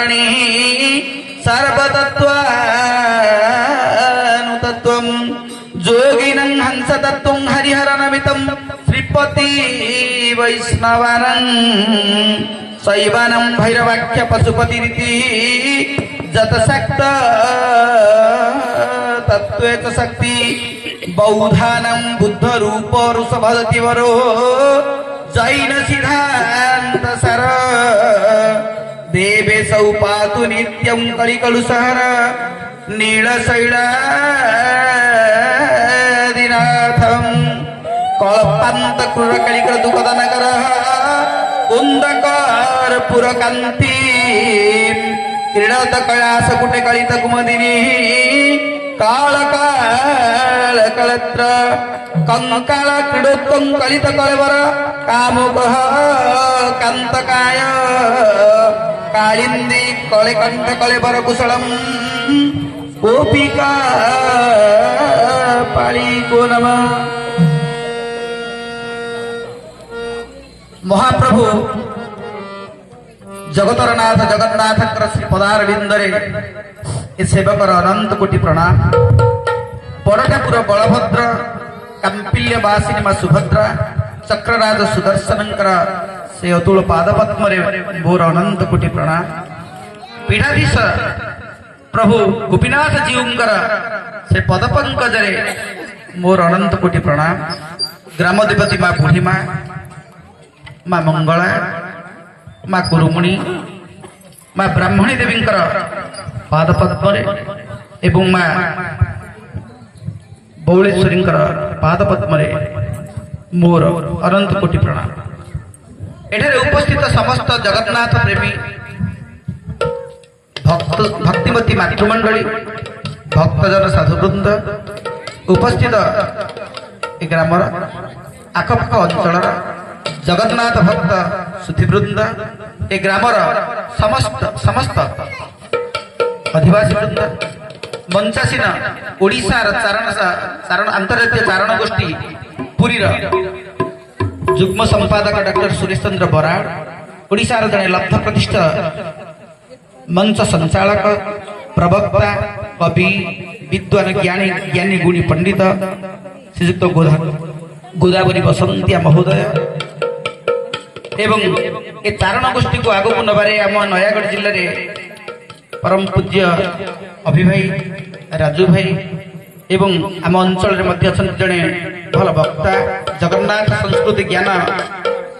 कारणि सर्वतत्त्वानुतत्त्वं जोगिनं हंसतत्त्वं हरिहरनमितं श्रीपति वैष्णवानं शैवानं भैरवाख्य पशुपतिरिति जतशक्त तत्त्वे च शक्ति बौधानं बुद्धरूप ऋषभदतिवरो जैन सिद्धान्त सर देवेशौ पातु नित्यं कलिकलुसहर नीलशैलादिनाथं कल्पान्त क्रूर कलिकर दुःखदनकर कुन्दकर पुरकान्ति क्रीडत कैलास कुटे कलित कुमदिनी काल कलत्र कंकाल क्रीडोत्तम कलित कलवर कामुकः कांतकाय कालिंदी कले कंठ कलेवर कुशलम गोपिका पाली को नमः। महाप्रभु जगतर नाथ जगन्नाथ श्री पदारविंदरे ए सेवकर अनंत कोटि प्रणाम। परठापुर बलभद्र कांपिल्यवासिनी मां सुभद्रा चक्रराज सुदर्शनकर से अतुल पादपद्मरे मोर अनंत कोटि प्रणाम। पीठाधीश प्रभु गोपीनाथ जीउंकर से पदपंकजरे मोर अनंत कोटि प्रणाम। ग्रामदेवती मां बुढ़ीमा मां मंगला मां कुरुमुणी मां ब्राह्मणी देवींकर पादपद्मरे एवं मां बौलेश्वरींकर पादपद्मरे मोर अनंत कोटि प्रणाम। एठारे उपस्थित समस्त जगन्नाथ प्रेमी भक्तिमती मातृमंडली भक्तजन साधुवृंद उपस्थित ए ग्रामर आखपाख अंचल जगन्नाथ भक्त सुधीवृंद ए ग्रामर समस्त अधिवासी वृंद मंचासीन ओडिशार चारण अंतर्जातीय चारण गोष्ठी पुरीर जुग्म संपादक डॉक्टर सुरेश चंद्र बराड़ ओडिशार जड़े लब्ध प्रतिष्ठित मंच संचालक प्रवक्ता कवि विद्वान ज्ञानी गुणी पंडित श्रीजुक्त गोदावरी बसंतिया महोदय एवं ए चारण गोष्ठी को आगक नबारे आम नयागढ़ जिले में परम पूज्य अभिभाई राजू भाई एवं आम अंचल जड़े भल वक्ता जगन्नाथ संस्कृति ज्ञान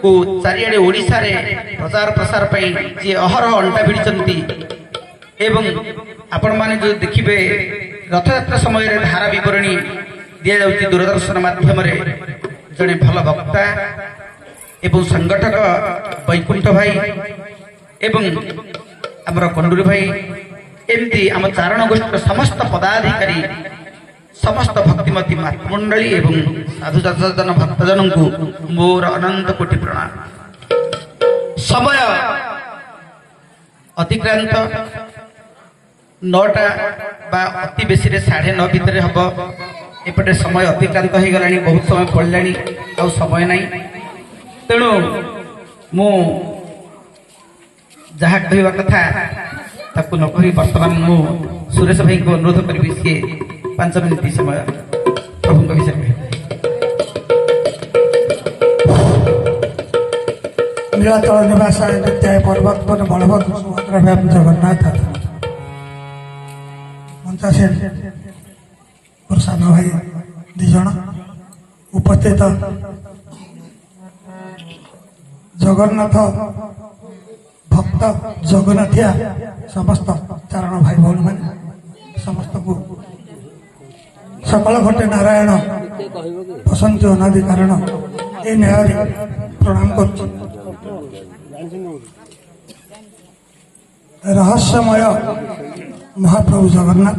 को चारिआडे ओडिशा रे प्रचार प्रसार पाई जे अहरह अंटा भिड़ी एवं आपण माने जो देखिबे रथयात्रा समय रे धारा विवरणी दिया जाउची दूरदर्शन माध्यम रे जड़े भल वक्ता एवं संगठक वैकुंठ भाई एवं आमर कंडूरी भाई एमती आम चारण गोष्ठी समस्त पदाधिकारी समस्त भक्तिमती मातृमंडली एवं साधु सज्जन भक्तजन को मोर अनंत कोटि प्रणाम। समय अतिक्रांत 9टा बा अति बेसी 9:30 भितर हम एपटे समय अतिक्रांत हो गलानी बहुत समय पड़लानी आ समय नहीं तेणु मु जहाँ कहवा कथा ताकू न कही वर्तमान मु सुरेश भाई को अनुरोध करी सी 5 मिनिट समय प्रभु विषय में नीलाचल निवास नित्याय पर्वत पर बलभद्र सुभद्रा व्याम जगन्नाथ मंचासीन और सान भाई 2 जन उपस्थित जगन्नाथ भक्त जगन्नाथिया समस्त चारण भाई भौन मान समस्त को सकल घटे नारायण बसंती अनादि कारण ए न्याय प्रणाम कर रहस्यमय महाप्रभु जगन्नाथ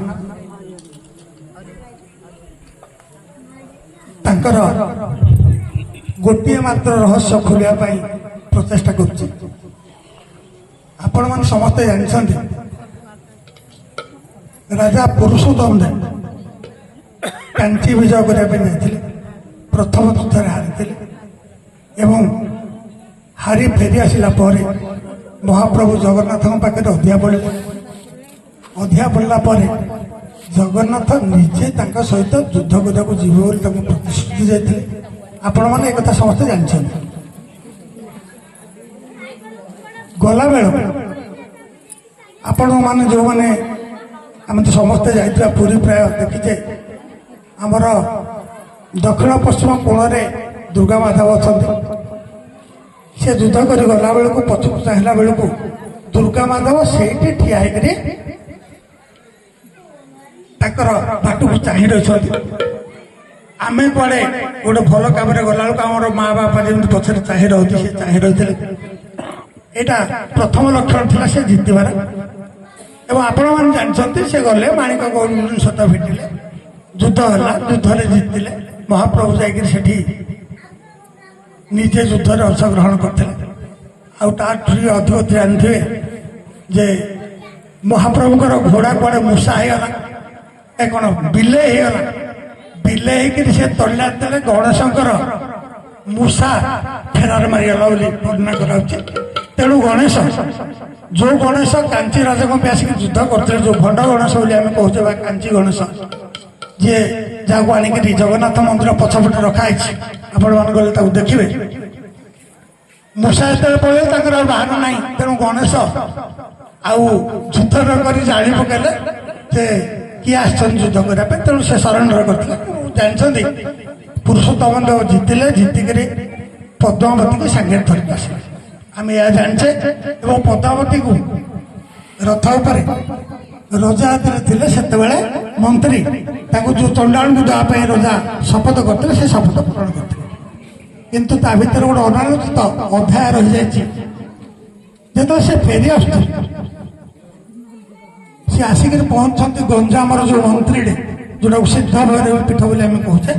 तांकर गोटे मात्र रहस्य खोलिया प्रचेषा कर आपण मान समस्ते जानते राजा पुरुषोत्तम देव कांची विजय करने प्रथम युद्ध हारी हारी फेरी आसला ମହାପ୍ରଭୁ ଜଗନ୍ନାଥଙ୍କ ପାଖରେ ଅଧିଆ ପଡ଼ିଲେ। ଅଧିଆ ପଡ଼ିଲା ପରେ ଜଗନ୍ନାଥ ନିଜେ ତାଙ୍କ ସହିତ ଯୁଦ୍ଧ କରିବାକୁ ଯିବେ ବୋଲି ତାଙ୍କୁ ପ୍ରତିଶ୍ରୁତି ଦେଇଥିଲେ। ଆପଣମାନେ ଏକଥା ସମସ୍ତେ ଜାଣିଛନ୍ତି। ଗଲାବେଳେ ଆପଣମାନେ ଯେଉଁମାନେ ଆମେ ତ ସମସ୍ତେ ଯାଇଥିବା ପୁରୀ ପ୍ରାୟ ଦେଖିଛେ, ଆମର ଦକ୍ଷିଣ ପଶ୍ଚିମ କୋଣରେ ଦୁର୍ଗା ମାଧବ ଅଛନ୍ତି। ସେ ଯୁଦ୍ଧ କରି ଗଲା ବେଳକୁ ପଛକୁ ଚାହିଁଲା ବେଳକୁ ଦୁର୍ଗା ମାଧବ ସେଇଠି ଠିଆ ହେଇକରି ତାଙ୍କର ବାଟକୁ ଚାହିଁ ରହିଛନ୍ତି। ଆମେ କୁଆଡ଼େ ଗୋଟେ ଭଲ କାମରେ ଗଲାବେଳକୁ ଆମର ମା ବାପା ଯେମିତି ପଛରେ ଚାହିଁ ରହୁଛି, ସେ ଚାହିଁ ରହିଥିଲେ। ଏଇଟା ପ୍ରଥମ ଲକ୍ଷଣ ଥିଲା ସେ ଜିତିବାର। ଏବଂ ଆପଣମାନେ ଜାଣିଛନ୍ତି ସେ ଗଲେ ମାଣିକ ଗୌରୀଙ୍କ ସହିତ ଭେଟିଲେ, ଯୁଦ୍ଧ ହେଲା, ଯୁଦ୍ଧରେ ଜିତିଲେ। ମହାପ୍ରଭୁ ଯାଇକରି ସେଠି ନିଜେ ଯୁଦ୍ଧରେ ଅଂଶଗ୍ରହଣ କରିଥିଲେ। ଆଉ ତାଠୁ ଅଧିକ ଜାଣିଥିବେ ଯେ ମହାପ୍ରଭୁଙ୍କର ଘୋଡ଼ା କୁଆଡ଼େ ମୂଷା ହେଇଗଲା, କ'ଣ ବିଲେଇ ହେଇଗଲା। ବିଲେଇ ହେଇକିରି ସେ ତଳିଲା ଯେତେବେଳେ ଗଣେଶଙ୍କର ମୂଷା ଫେରାର ମାରିଗଲା ବୋଲି ବର୍ଣ୍ଣନା କରାଯାଉଛି। ତେଣୁ ଗଣେଶ, ଯୋଉ ଗଣେଶ କାଞ୍ଚି ରାଜାଙ୍କ ପାଇଁ ଆସିକି ଯୁଦ୍ଧ କରୁଥିଲେ, ଯୋଉ ଭଣ୍ଡ ଗଣେଶ ବୋଲି ଆମେ କହୁଛେ ବା କାଞ୍ଚି ଗଣେଶ, ଯିଏ ଯାହାକୁ ଆଣିକିରି ଜଗନ୍ନାଥ ମନ୍ଦିର ପଛପଟେ ରଖାହେଇଛି, ଆପଣମାନେ ଗଲେ ତାକୁ ଦେଖିବେ। ମୂଷା ଯେତେବେଳେ ପଳେଇଲେ ତାଙ୍କର ଆଉ ବାହାନ ନାହିଁ। ତେଣୁ ଗଣେଶ ଆଉ ଯୁଦ୍ଧ ନ କରି ଜାଣି ପକେଇଲେ ଯେ କିଏ ଆସିଛନ୍ତି ଯୁଦ୍ଧ କରିବା ପାଇଁ। ତେଣୁ ସେ ସରେଣ୍ଡର କରିଥିଲେ। ଜାଣିଛନ୍ତି ପୁରୁଷୋତ୍ତମ ଦେବ ଜିତିଲେ, ଜିତିକିରି ପଦ୍ମାବତୀକୁ ସାଙ୍ଗରେ ଧରିକି ଆସିଲେ। ଆମେ ଏହା ଜାଣିଛେ। ଏବଂ ପଦ୍ମାବତୀକୁ ରଥ ଉପରେ ରଜା ହାତରେ ଥିଲେ ସେତେବେଳେ ମନ୍ତ୍ରୀ ତାଙ୍କୁ ଯୋଉ ଚଣ୍ଡାଳଙ୍କୁ ଦେବା ପାଇଁ ରଜା ଶପଥ କରିଥିଲେ, ସେ ଶପଥ ପୂରଣ କରିଥିଲେ। କିନ୍ତୁ ତା ଭିତରେ ଗୋଟେ ଅନାଲୋଚିତ ଅଧ୍ୟାୟ ରହିଯାଇଛି। ଯେତେବେଳେ ସେ ଫେରି ଆସୁଥିଲେ, ସେ ଆସିକିରି ପହଞ୍ଚନ୍ତି ଗଞ୍ଜାମର ଯୋଉ ମନ୍ତ୍ରୀରେ, ଯୋଉଟାକୁ ସିଦ୍ଧ ଭୈରବୀ ପୀଠ ବୋଲି ଆମେ କହୁଛେ,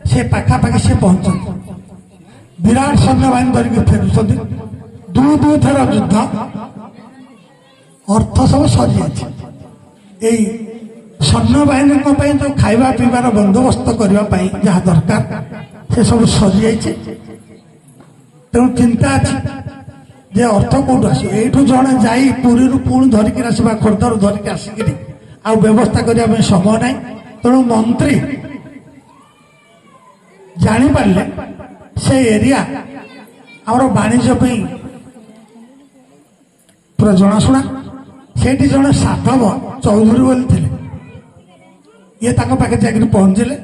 ସେ ପାଖାପାଖି ସେ ପହଞ୍ଚନ୍ତି। ବିରାଟ ସୈନ୍ୟବାହିନୀ ଧରିକି ଫେରୁଛନ୍ତି। ଦୁଇ ଥର ଯୁଦ୍ଧ, ଅର୍ଥ ସବୁ ସରିଯାଇଛି। ଏଇ ସୈନ୍ୟବାହିନୀଙ୍କ ପାଇଁ ଯୋଉ ଖାଇବା ପିଇବାର ବନ୍ଦୋବସ୍ତ କରିବା ପାଇଁ ଯାହା ଦରକାର, ସେ ସବୁ ସରିଯାଇଛି। ତେଣୁ ଚିନ୍ତା ଅଛି ଯେ ଅର୍ଥ କୋଉଠୁ ଆସିବ। ଏଇଠୁ ଜଣେ ଯାଇ ପୁରୀରୁ ପୁଣି ଧରିକି ଆସିବା, ଖୋର୍ଦ୍ଧାରୁ ଧରିକି ଆସିକିରି ଆଉ ବ୍ୟବସ୍ଥା କରିବା ପାଇଁ ସମୟ ନାହିଁ। ତେଣୁ ମନ୍ତ୍ରୀ ଜାଣିପାରିଲେ ସେ ଏରିଆ ଆମର ବାଣିଜ୍ୟ ପାଇଁ ପୁରା ଜଣାଶୁଣା। ସେଇଠି ଜଣେ ସାଧବ ଚୌଧୁରୀ ବୋଲି ଥିଲେ। ଇଏ ତାଙ୍କ ପାଖରେ ଯାଇକରି ପହଞ୍ଚିଲେ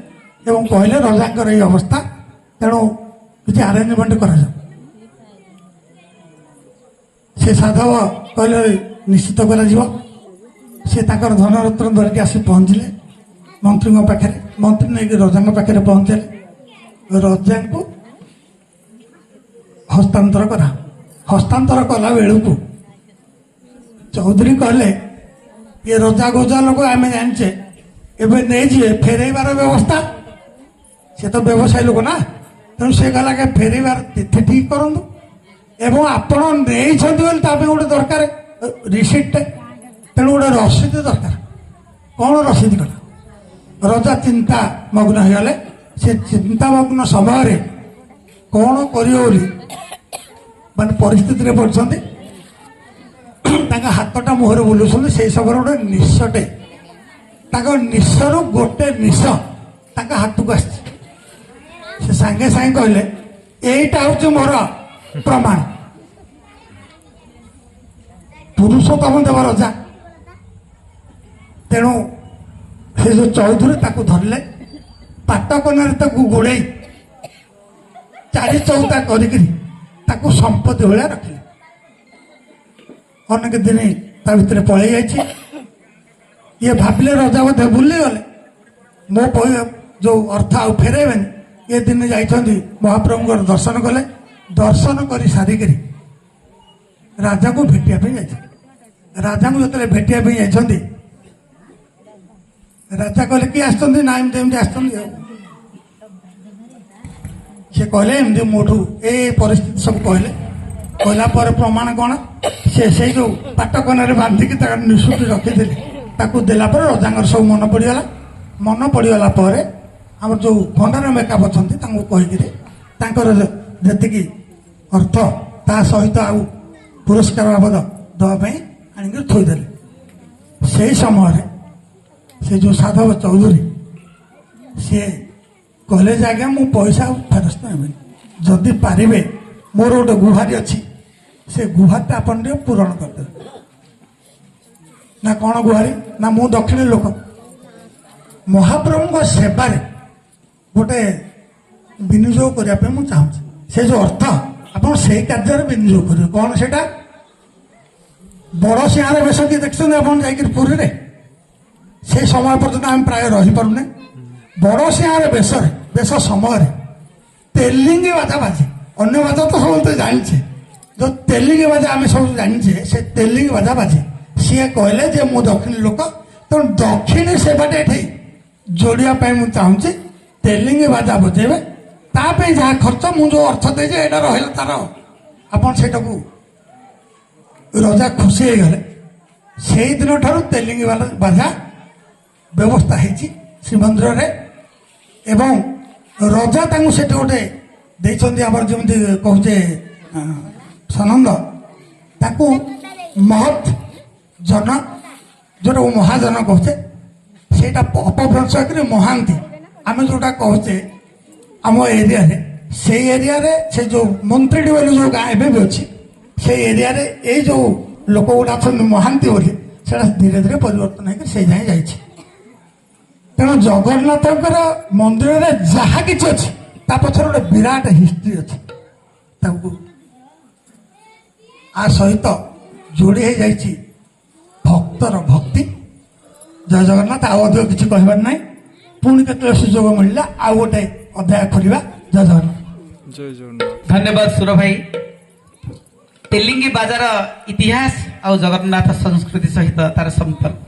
ଏବଂ କହିଲେ ରଜାଙ୍କର ଏଇ ଅବସ୍ଥା, ତେଣୁ କିଛି ଆରେଞ୍ଜମେଣ୍ଟ କରାଯାଉ। ସେ ସାଧବ କହିଲେ ନିଶ୍ଚିତ କରାଯିବ। ସେ ତାଙ୍କର ଧନରତ୍ନ ଧରିକି ଆସି ପହଞ୍ଚିଲେ ମନ୍ତ୍ରୀଙ୍କ ପାଖରେ। ମନ୍ତ୍ରୀ ନେଇକି ରଜାଙ୍କ ପାଖରେ ପହଞ୍ଚିଲେ। ରଜାଙ୍କୁ ହସ୍ତାନ୍ତର କରା। ହସ୍ତାନ୍ତର କଲା ବେଳକୁ ଚୌଧୁରୀ କହିଲେ, ଇଏ ରଜା ଗୋଜା ଲୋକ ଆମେ ଜାଣିଛେ, ଏବେ ନେଇଯିବେ, ଫେରେଇବାର ବ୍ୟବସ୍ଥା। ସେ ତ ବ୍ୟବସାୟୀ ଲୋକ ନା, ତେଣୁ ସେ କହିଲା କି ଫେରେଇବାର ତିଥି ଠିକ କରନ୍ତୁ ଏବଂ ଆପଣ ନେଇଛନ୍ତି ବୋଲି ତା ପାଇଁ ଗୋଟେ ଦରକାର ରିସିପ୍ଟ। ତେଣୁ ଗୋଟେ ରସିଦ ଦରକାର। କ'ଣ ରସିଦ କଲା? ରଜା ଚିନ୍ତା ମଗ୍ନ ହେଇଗଲେ। ସେ ଚିନ୍ତାମଗ୍ନ ସମୟରେ କ'ଣ କରିବ ବୋଲି ମାନେ ପରିସ୍ଥିତିରେ ପଡିଛନ୍ତି। ତାଙ୍କ ହାତଟା ମୁହଁରେ ବୁଲୁଛନ୍ତି। ସେଇ ସମୟରେ ଗୋଟେ ନିଶଟେ, ତାଙ୍କ ନିଶରୁ ଗୋଟେ ନିଶ ତାଙ୍କ ହାତକୁ ଆସିଛି। ସେ ସାଙ୍ଗେ ସାଙ୍ଗେ କହିଲେ, ଏଇଟା ହଉଛି ମୋର ପ୍ରମାଣ। ପୁରୁଷୋତ୍ତମ ଦେବ ରଜା। ତେଣୁ ସେ ଯୋଉ ଚୌଧୁରୀ ତାକୁ ଧରିଲେ, ପାଟକନାରେ ତାକୁ ଗୋଡ଼େଇ ଚାରି ଚଉତା କରିକିରି ତାକୁ ସମ୍ପତ୍ତି ଭଳିଆ ରଖିଲେ। ଅନେକ ଦିନ ତା ଭିତରେ ପଳେଇ ଯାଇଛି। ଇଏ ଭାବିଲେ ରଜା ବୋଧେ ଭୁଲିଗଲେ, ମୋ ଯୋଉ ଅର୍ଥ ଆଉ ଫେରେଇବେନି। ଏ ଦିନେ ଯାଇଛନ୍ତି ମହାପ୍ରଭୁଙ୍କର ଦର୍ଶନ କଲେ। ଦର୍ଶନ କରି ସାରିକିରି ରାଜାକୁ ଭେଟିବା ପାଇଁ ଯାଇଛନ୍ତି। ରାଜାଙ୍କୁ ଯେତେବେଳେ ଭେଟିବା ପାଇଁ ଯାଇଛନ୍ତି, ରାଜା କହିଲେ କିଏ ଆସିଛନ୍ତି? ନା ଏମିତି ଏମିତି ଆସିଛନ୍ତି। ସେ କହିଲେ ଏମିତି ମୋଠୁ ଏ ପରିସ୍ଥିତି ସବୁ କହିଲେ। କହିଲା ପରେ ପ୍ରମାଣ କ'ଣ? ସେ ସେଇ ଯୋଉ ପାଟକନାରେ ବାନ୍ଧିକି ତାର ନିଶୁଟି ରଖିଥିଲେ, ତାକୁ ଦେଲା ପରେ ରଜାଙ୍କର ସବୁ ମନେ ପଡ଼ିଗଲା। ମନେ ପଡ଼ିଗଲା ପରେ ଆମର ଯୋଉ ଭଣ୍ଡାର ମେକାପ ଅଛନ୍ତି ତାଙ୍କୁ କହିକିରି ତାଙ୍କର ଯେତିକି ଅର୍ଥ ତା ସହିତ ଆଉ ପୁରସ୍କାର ବାବଦ ଦେବା ପାଇଁ ଆଣିକି ଥୋଇଦେଲେ। ସେଇ ସମୟରେ ସେ ଯେଉଁ ସାଧବ ଚୌଧୁରୀ ସିଏ କହିଲେ ଯେ ଆଜ୍ଞା ମୁଁ ପଇସା ଆଉ ଫେରସ୍ତ ନେବିନି, ଯଦି ପାରିବେ ମୋର ଗୋଟେ ଗୁହାରି ଅଛି ସେ ଗୁହାରଟା ଆପଣ ଟିକେ ପୂରଣ କରିଦେବେ। ନା କ'ଣ ଗୁହାରି? ନା ମୁଁ ଦକ୍ଷିଣୀ ଲୋକ, ମହାପ୍ରଭୁଙ୍କ ସେବାରେ ଗୋଟେ ବିନିଯୋଗ କରିବା ପାଇଁ ମୁଁ ଚାହୁଁଛି। ସେ ଯେଉଁ ଅର୍ଥ ଆପଣ ସେଇ କାର୍ଯ୍ୟରେ ବିନିଯୋଗ କରିବେ। କ'ଣ ସେଇଟା? ବଡ଼ ସିଂହାର ବେଶ କିଏ ଦେଖିଛନ୍ତି ଆପଣ ଯାଇକିରି ପୁରୀରେ? ସେ ସମୟ ପର୍ଯ୍ୟନ୍ତ ଆମେ ପ୍ରାୟ ରହିପାରୁନେ। ବଡ଼ ସିଂହାର ବେଶ ସମୟରେ ତେଲିଙ୍ଗି ବାଜା ବାଜେ, ଅନ୍ୟ ବାଜା ତ ସମସ୍ତେ ଜାଣିଛେ, ଯେଉଁ ତେଲିଙ୍ଗି ବାଜା ଆମେ ସବୁ ଜାଣିଛେ ସେ ତେଲିଙ୍ଗି ବାଜା ବାଜେ। ସିଏ କହିଲେ ଯେ ମୁଁ ଦକ୍ଷିଣୀ ଲୋକ, ତେଣୁ ଦକ୍ଷିଣୀ ସେବାଟା ଏଠି ଯୋଡ଼ିବା ପାଇଁ ମୁଁ ଚାହୁଁଛି, ତେଲିଙ୍ଗି ବାଜା ବଜେଇବେ, ତା ପାଇଁ ଯାହା ଖର୍ଚ୍ଚ ମୁଁ ଯେଉଁ ଅର୍ଥ ଦେଇଛି ଏଇଟା ରହିଲା ତାର, ଆପଣ ସେଇଟାକୁ ରଜା ଖୁସି ହେଇଗଲେ। ସେଇଦିନ ଠାରୁ ତେଲିଙ୍ଗି ବାଜା ବ୍ୟବସ୍ଥା ହେଇଛି ଶ୍ରୀମନ୍ଦିରରେ ଏବଂ ରଜା ତାଙ୍କୁ ସେଠି ଗୋଟେ ଦେଇଛନ୍ତି, ଆମର ଯେମିତି କହୁଛେ ସନନ୍ଦ, ତାକୁ ମହତ୍ ଜନ ଯୋଉଟା ମହାଜନ କହୁଛେ, ସେଇଟା ଅପଭ୍ରଂଶ କରି ମହାନ୍ତି ଆମେ ଯୋଉଟା କହୁଛେ ଆମ ଏରିଆରେ, ସେଇ ଏରିଆରେ ସେ ଯୋଉ ମନ୍ତ୍ରୀଟି ବୋଲି ଯୋଉ ଗାଁ ଏବେ ବି ଅଛି, ସେଇ ଏରିଆରେ ଏଇ ଯୋଉ ଲୋକ ଗୁଡ଼ା ଅଛନ୍ତି ମହାନ୍ତି ବୋଲି, ସେଟା ଧୀରେ ଧୀରେ ପରିବର୍ତ୍ତନ ହେଇକି ସେଇ ଯାଏଁ ଯାଇଛି। ତେଣୁ ଜଗନ୍ନାଥଙ୍କର ମନ୍ଦିରରେ ଯାହା କିଛି ଅଛି ତା ପଛରେ ଗୋଟେ ବିରାଟ ହିଷ୍ଟ୍ରି ଅଛି। ତାକୁ ଆ ସହିତ ଯୋଡ଼ି ହେଇଯାଇଛି ଭକ୍ତର ଭକ୍ତି। ଜୟ ଜଗନ୍ନାଥ। ଆଉ ଅଧିକ କିଛି କହିବାର ନାହିଁ। ପୁଣି କେତେବେଳେ ସୁଯୋଗ ମିଳିଲା ଆଉ ଗୋଟେ ଅଧ୍ୟାୟ ଖୋଲିବା। ଜୟ ଜଗନ୍ନାଥ। ଜୟ ଜଗନ୍ନାଥ। ଧନ୍ୟବାଦ ସୁର ଭାଇ। ତେଲିଙ୍ଗି ବାଜାର ଇତିହାସ ଆଉ ଜଗନ୍ନାଥ ସଂସ୍କୃତି ସହିତ ତାର ସମ୍ପର୍କ